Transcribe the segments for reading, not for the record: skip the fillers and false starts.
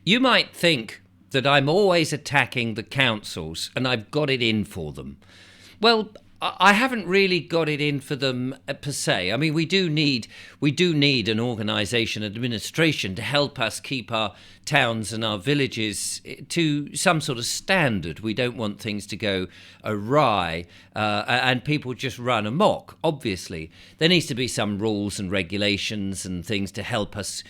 You might think that I'm always attacking the councils and I've got it in for them. Well, I haven't really got it in for them per se. I mean, we do need an organisation, administration to help us keep our towns and our villages to some sort of standard. We don't want things to go awry and people just run amok. Obviously, there needs to be some rules and regulations and things to help us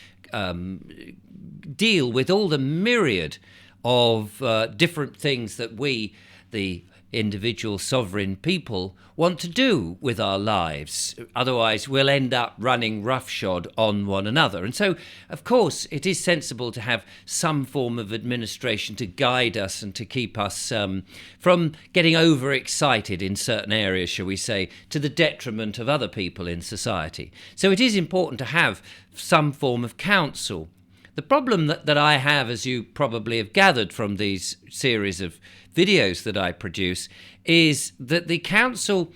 deal with all the myriad of different things that we, the individual sovereign people, want to do with our lives. Otherwise, we'll end up running roughshod on one another. And so, of course, it is sensible to have some form of administration to guide us and to keep us from getting overexcited in certain areas, shall we say, to the detriment of other people in society. So it is important to have some form of council. The problem that I have, as you probably have gathered from these series of videos that I produce, is that the council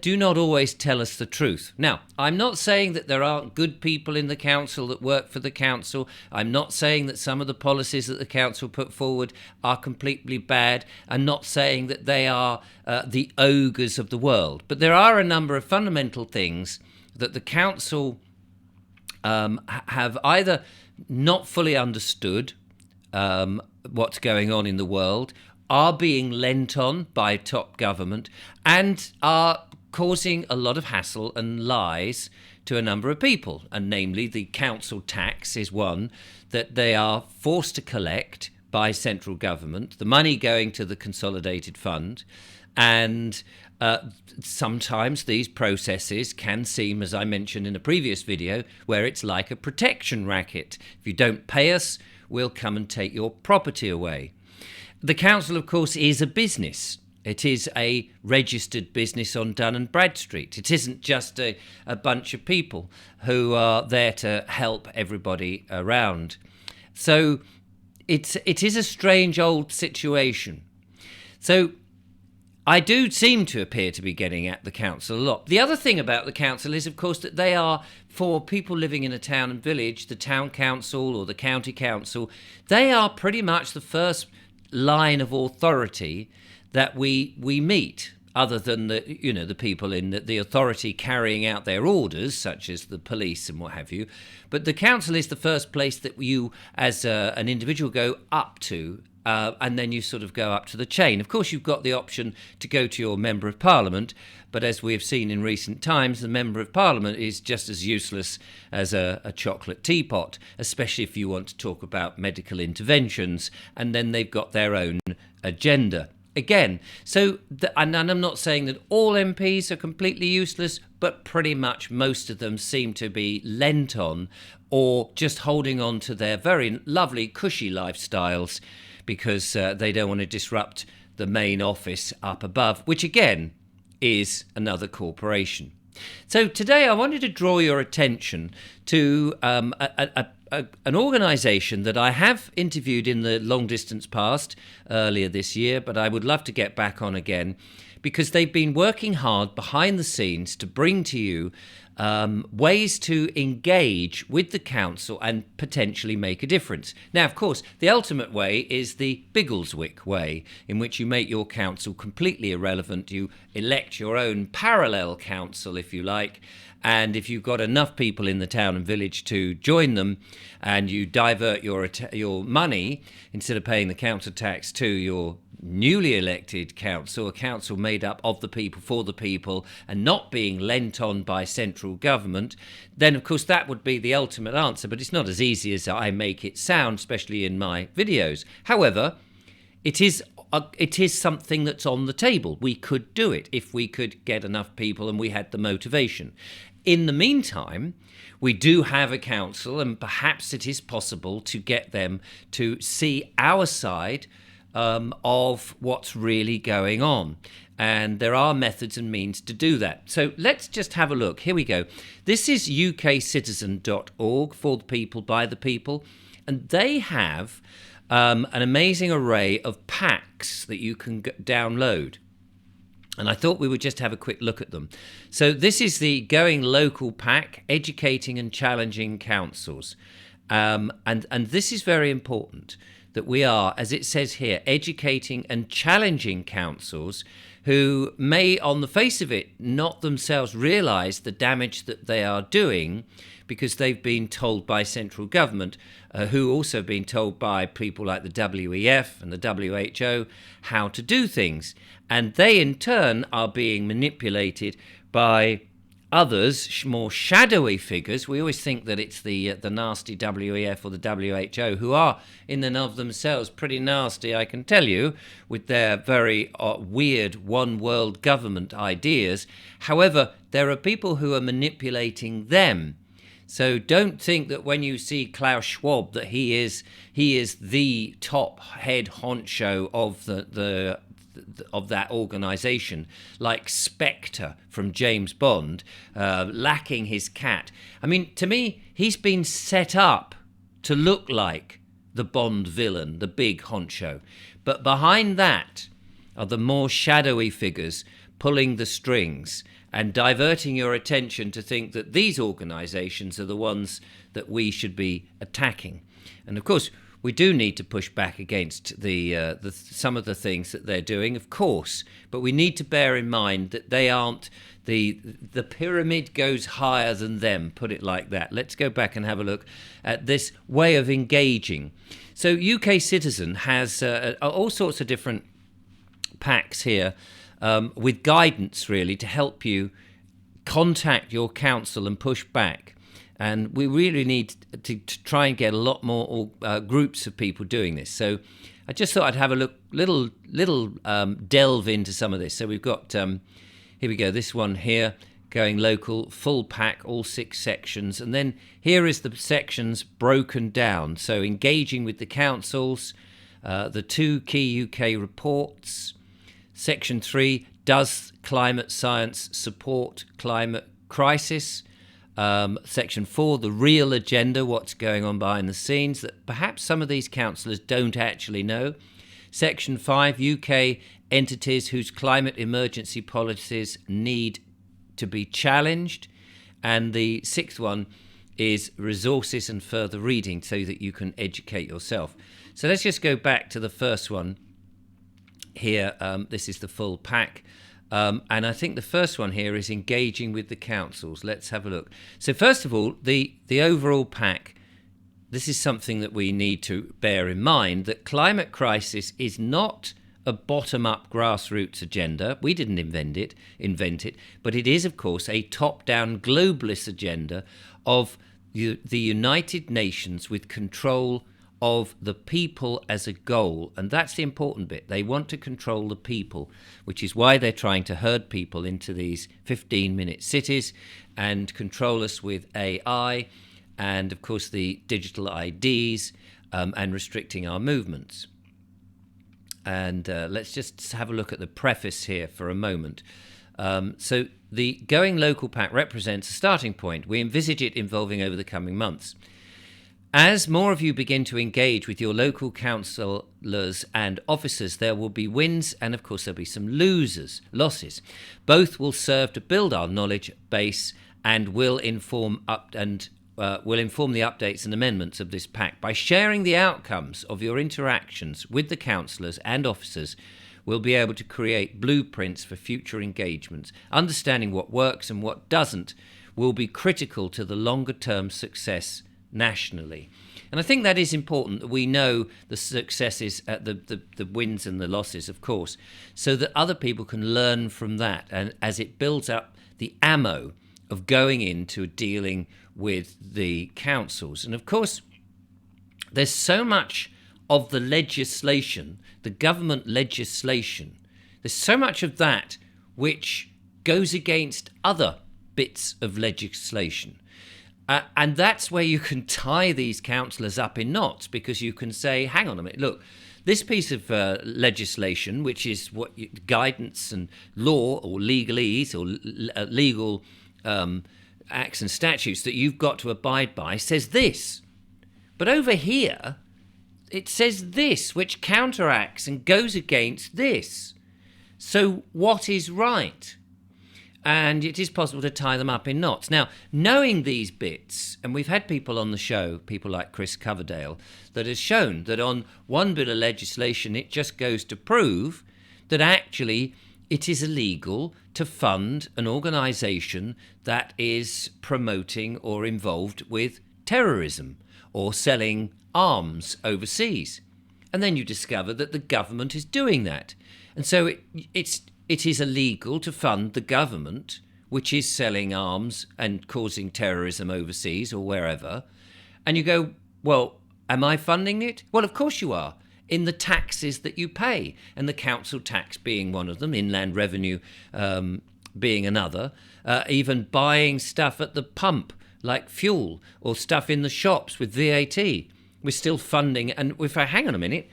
do not always tell us the truth. Now, I'm not saying that there aren't good people in the council that work for the council. I'm not saying that some of the policies that the council put forward are completely bad. I'm not saying that they are the ogres of the world. But there are a number of fundamental things that the council have either not fully understood what's going on in the world, are being lent on by top government, and are causing a lot of hassle and lies to a number of people. And namely, the council tax is one that they are forced to collect by central government, the money going to the consolidated fund. And sometimes these processes can seem, as I mentioned in a previous video, where it's like a protection racket. If you don't pay us, we'll come and take your property away. The council, of course, is a business. It is a registered business on Dun and Bradstreet. It isn't just a bunch of people who are there to help everybody around. So it is a strange old situation. So I do seem to appear to be getting at the council a lot. The other thing about the council is, of course, that they are, for people living in a town and village, the town council or the county council, they are pretty much the first line of authority that we meet, other than the people in the authority carrying out their orders, such as the police and what have you. But the council is the first place that you, as an individual, go up to. And then you sort of go up to the chain. Of course, you've got the option to go to your Member of Parliament, but as we have seen in recent times, the Member of Parliament is just as useless as a chocolate teapot, especially if you want to talk about medical interventions, and then they've got their own agenda. Again, and I'm not saying that all MPs are completely useless, but pretty much most of them seem to be lent on or just holding on to their very lovely, cushy lifestyles because they don't want to disrupt the main office up above, which again is another corporation. So today I wanted to draw your attention to an organisation that I have interviewed in the long distance past earlier this year, but I would love to get back on again because they've been working hard behind the scenes to bring to you ways to engage with the council and potentially make a difference. Now, of course, the ultimate way is the Biggleswick way, in which you make your council completely irrelevant. You elect your own parallel council, if you like, and if you've got enough people in the town and village to join them, and you divert your money, instead of paying the council tax, to your newly elected council, a council made up of the people for the people and not being lent on by central government, then of course that would be the ultimate answer. But it's not as easy as I make it sound, especially in my videos. However, it is something that's on the table. We could do it if we could get enough people and we had the motivation. In the meantime, we do have a council, and perhaps it is possible to get them to see our side of what's really going on. And there are methods and means to do that. So let's just have a look. Here we go. This is ukcitizen.org, for the people, by the people. And they have an amazing array of packs that you can download. And I thought we would just have a quick look at them. So this is the Going Local pack, Educating and Challenging Councils. And this is very important, that we are, as it says here, educating and challenging councils who may, on the face of it, not themselves realise the damage that they are doing because they've been told by central government, who also have been told by people like the WEF and the WHO how to do things. And they, in turn, are being manipulated by others, more shadowy figures. We always think that it's the nasty WEF or the WHO, who are in and of themselves pretty nasty, I can tell you, with their very weird one world government ideas. However, there are people who are manipulating them. So don't think that when you see Klaus Schwab that he is the top head honcho of that organisation, like Spectre from James Bond, lacking his cat. I mean, to me, he's been set up to look like the Bond villain, the big honcho. But behind that are the more shadowy figures pulling the strings and diverting your attention to think that these organisations are the ones that we should be attacking. And of course, we do need to push back against the some of the things that they're doing, of course, but we need to bear in mind that they aren't the pyramid goes higher than them, put it like that. Let's go back and have a look at this way of engaging. So UK Citizen has all sorts of different packs here with guidance, really, to help you contact your council and push back. And we really need to try and get a lot more groups of people doing this. So I just thought I'd have a little delve into some of this. So we've got, here we go, this one here, going local, full pack, all 6 sections. And then here is the sections broken down. So engaging with the councils, the 2 key UK reports. Section 3, does climate science support climate crisis? Section 4, the real agenda, what's going on behind the scenes that perhaps some of these councillors don't actually know. Section 5, UK entities whose climate emergency policies need to be challenged. And the 6th one is resources and further reading so that you can educate yourself. So let's just go back to the first one here. This is the full pack. And I think the first one here is engaging with the councils. Let's have a look. So first of all, the overall pack, this is something that we need to bear in mind, that climate crisis is not a bottom-up grassroots agenda. We didn't invent it, but it is, of course, a top-down globalist agenda of the United Nations with control of the people as a goal. And that's the important bit. They want to control the people, which is why they're trying to herd people into these 15-minute cities and control us with AI and, of course, the digital IDs and restricting our movements. And let's just have a look at the preface here for a moment. So the Going Local Pact represents a starting point. We envisage it evolving over the coming months. As more of you begin to engage with your local councillors and officers, there will be wins and, of course, there'll be some losses. Both will serve to build our knowledge base and will inform the updates and amendments of this pact. By sharing the outcomes of your interactions with the councillors and officers, we'll be able to create blueprints for future engagements. Understanding what works and what doesn't will be critical to the longer-term success nationally. And I think that is important, that we know the successes, the wins and the losses, of course, so that other people can learn from that, and as it builds up the ammo of going into dealing with the councils. And of course, there's so much of the legislation, the government legislation, there's so much of that which goes against other bits of legislation. And that's where you can tie these councillors up in knots, because you can say, hang on a minute, look, this piece of legislation, which is what guidance and law or legalese or legal acts and statutes that you've got to abide by, says this. But over here, it says this, which counteracts and goes against this. So what is right? and it is possible to tie them up in knots. Now, knowing these bits, and we've had people on the show, people like Chris Coverdale, that has shown that on one bit of legislation it just goes to prove that actually it is illegal to fund an organisation that is promoting or involved with terrorism or selling arms overseas. And then you discover that the government is doing that. And so it is illegal to fund the government, which is selling arms and causing terrorism overseas or wherever. And you go, well, am I funding it? Well, of course you are, in the taxes that you pay, and the council tax being one of them, inland revenue being another, even buying stuff at the pump like fuel or stuff in the shops with VAT. We're still funding, and if I hang on a minute,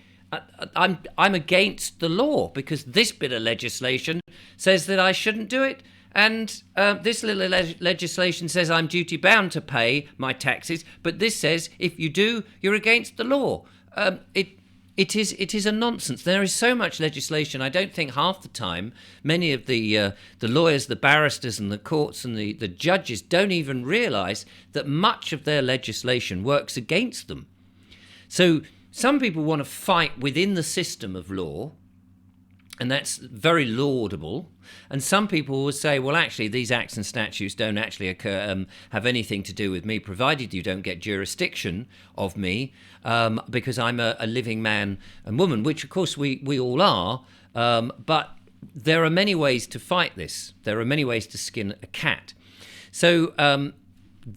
I'm against the law because this bit of legislation says that I shouldn't do it, and this little legislation says I'm duty bound to pay my taxes, but this says if you do, you're against the law. It is a nonsense. There is so much legislation. I don't think half the time many of the lawyers, the barristers and the courts and the judges don't even realise that much of their legislation works against them. So some people want to fight within the system of law, and that's very laudable. And some people will say, well, actually, these acts and statutes don't actually have anything to do with me, provided you don't get jurisdiction of me, because I'm a living man and woman, which, of course, we all are. But there are many ways to fight this. There are many ways to skin a cat. So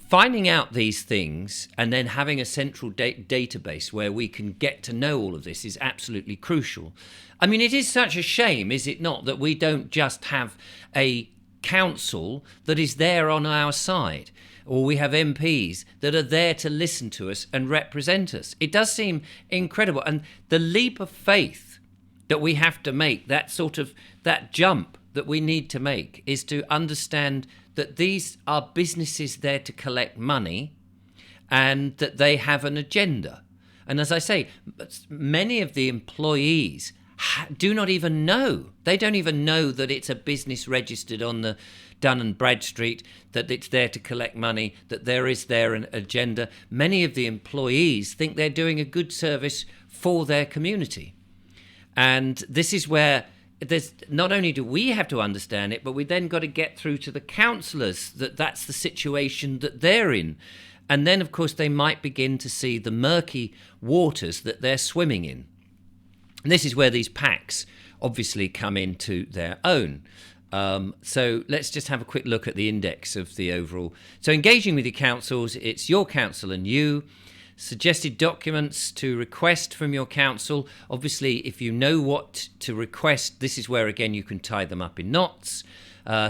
finding out these things and then having a central database where we can get to know all of this is absolutely crucial. I mean, it is such a shame, is it not, that we don't just have a council that is there on our side, or we have MPs that are there to listen to us and represent us. It does seem incredible. And the leap of faith that we have to make, that jump that we need to make, is to understand that these are businesses there to collect money and that they have an agenda. And as I say, many of the employees do not even know. They don't even know that it's a business registered on the Dun and Bradstreet, that it's there to collect money, that there is there an agenda. Many of the employees think they're doing a good service for their community. And this is where there's not only do we have to understand it, but we then got to get through to the councillors that that's the situation that they're in. And then, of course, they might begin to see the murky waters that they're swimming in. And this is where these packs obviously come into their own. So let's just have a quick look at the index of the overall. So engaging with your councils, it's your council and you. Suggested documents to request from your council. Obviously, if you know what to request, this is where, again, you can tie them up in knots.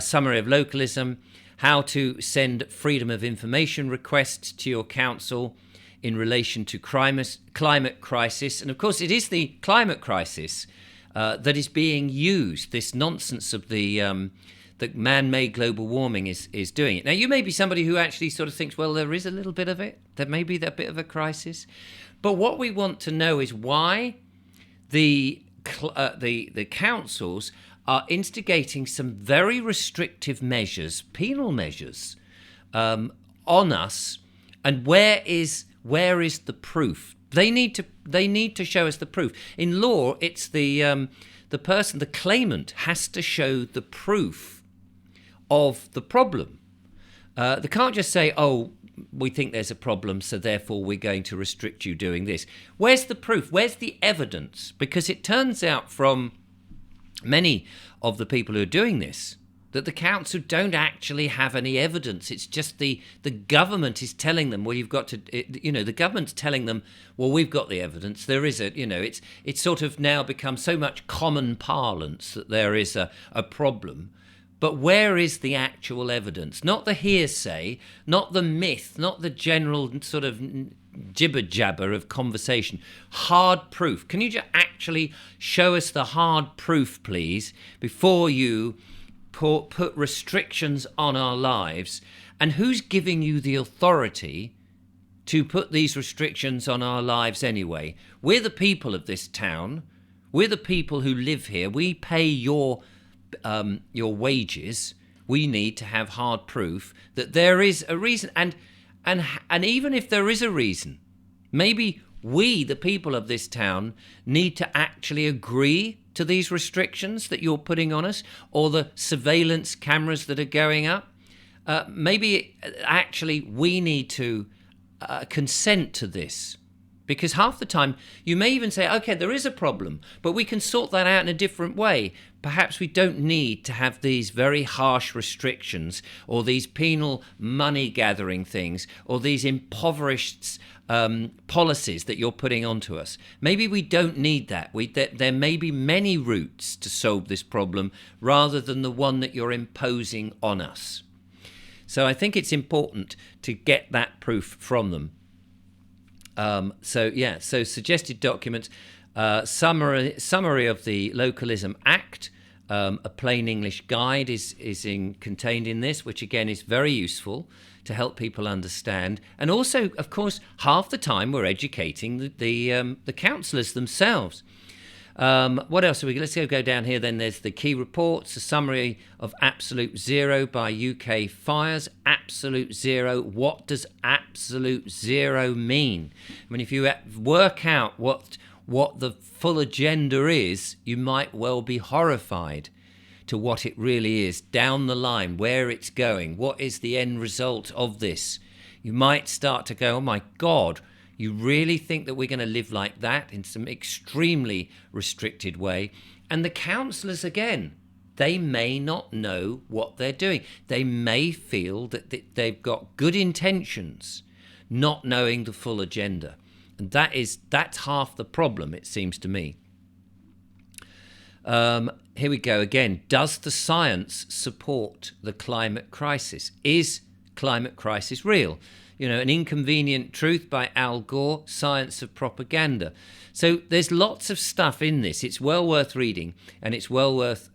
Summary of localism, how to send freedom of information requests to your council in relation to climate crisis. And, of course, it is the climate crisis that is being used, this nonsense of the man-made global warming is doing it. Now, you may be somebody who actually sort of thinks, well, there is a little bit of it. There may be that bit of a crisis. But what we want to know is why the councils are instigating some very restrictive measures, penal measures, on us, and where is the proof? They need to show us the proof. In law, it's the claimant has to show the proof of the problem. They can't just say, oh, we think there's a problem, so therefore we're going to restrict you doing this. Where's the proof? Where's the evidence? Because it turns out from many of the people who are doing this that the council don't actually have any evidence. It's just the government is telling them, well, you've got to, the government's telling them, well, we've got the evidence. There is it's sort of now become so much common parlance that there is a problem. But where is the actual evidence? Not the hearsay, not the myth, not the general sort of jibber-jabber of conversation. Hard proof. Can you just actually show us the hard proof, please, before you put restrictions on our lives? And who's giving you the authority to put these restrictions on our lives anyway? We're the people of this town. We're the people who live here. We pay your wages. we need to have hard proof that there is a reason. And even if there is a reason, maybe we, the people of this town, need to actually agree to these restrictions that you're putting on us, or the surveillance cameras that are going up. Maybe actually we need to consent to this. Because half the time you may even say, okay, there is a problem, but we can sort that out in a different way. Perhaps we don't need to have these very harsh restrictions, or these penal money gathering things, or these impoverished policies that you're putting onto us. Maybe we don't need that. There may be many routes to solve this problem rather than the one that you're imposing on us. So I think it's important to get that proof from them. So suggested documents, summary of the Localism Act, a plain English guide is contained in this, which again is very useful to help people understand. And also, of course, half the time we're educating the councillors themselves. What else? Let's go down here. Then there's the key reports, a summary of Absolute Zero by UK Fires. Absolute Zero. What does Absolute Zero mean? I mean, if you work out what the full agenda is, you might well be horrified to what it really is down the line, where it's going, what is the end result of this. You might start to go, oh my God, you really think that we're going to live like that in some extremely restricted way? And the councillors, again, they may not know what they're doing. They may feel that they've got good intentions, not knowing the full agenda. And that's half the problem, it seems to me. Here we go again. Does the science support the climate crisis? Is climate crisis real? An Inconvenient Truth by Al Gore, Science of Propaganda. So there's lots of stuff in this. It's well worth reading, and it's well worth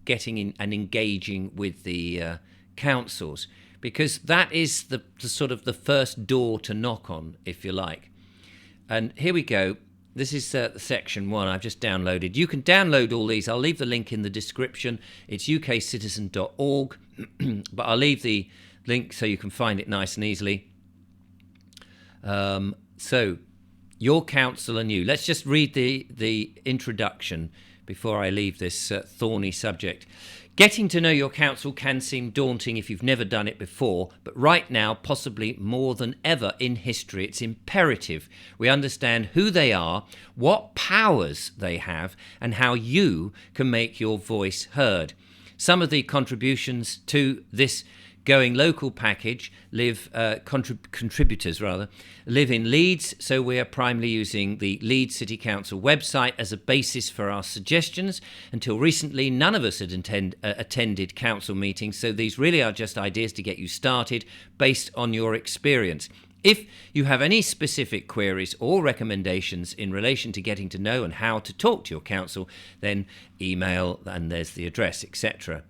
getting in and engaging with the councils, because that is the sort of the first door to knock on, if you like. And here we go. This is section 1 I've just downloaded. You can download all these. I'll leave the link in the description. It's ukcitizen.org, but I'll leave the link so you can find it nice and easily. So, your council and you. Let's just read the introduction before I leave this thorny subject. Getting to know your council can seem daunting if you've never done it before, but right now, possibly more than ever in history, it's imperative we understand who they are, what powers they have, and how you can make your voice heard. Some of the contributions to this Going Local package contributors live in Leeds, so we are primarily using the Leeds City Council website as a basis for our suggestions. Until recently, none of us had attended council meetings, so these really are just ideas to get you started based on your experience. If you have any specific queries or recommendations in relation to getting to know and how to talk to your council, then email, and there's the address, etc.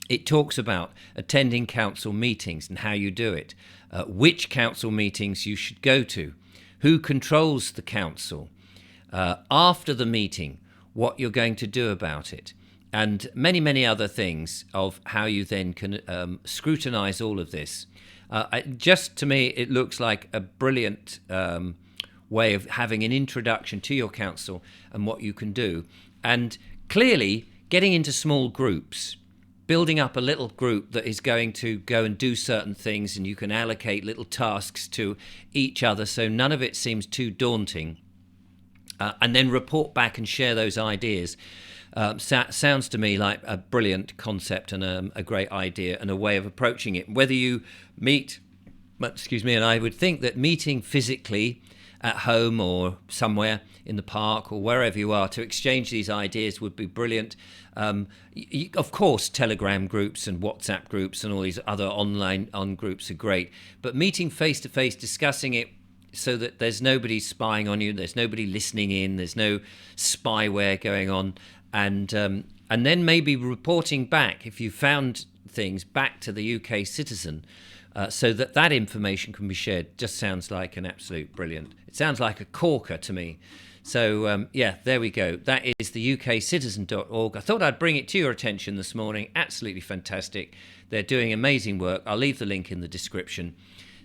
It talks about attending council meetings and how you do it, which council meetings you should go to, who controls the council, after the meeting, what you're going to do about it, and many, many other things of how you then can scrutinise all of this. Just to me, it looks like a brilliant way of having an introduction to your council and what you can do. And clearly, getting into small groups, building up a little group that is going to go and do certain things, and you can allocate little tasks to each other so none of it seems too daunting, and then report back and share those ideas. Sounds to me like a brilliant concept and a great idea and a way of approaching it. Whether you meet, and I would think that meeting physically at home or somewhere in the park or wherever you are to exchange these ideas would be brilliant. Of course, Telegram groups and WhatsApp groups and all these other online groups are great, but meeting face-to-face, discussing it so that there's nobody spying on you, there's nobody listening in, there's no spyware going on, and then maybe reporting back, if you found things, back to the UK Citizen, so that that information can be shared. Just sounds like an absolute brilliant. It sounds like a corker to me. So, yeah, there we go. That is the ukcitizen.org. I thought I'd bring it to your attention this morning. Absolutely fantastic. They're doing amazing work. I'll leave the link in the description.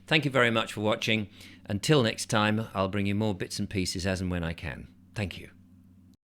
Thank you very much for watching. Until next time, I'll bring you more bits and pieces as and when I can. Thank you.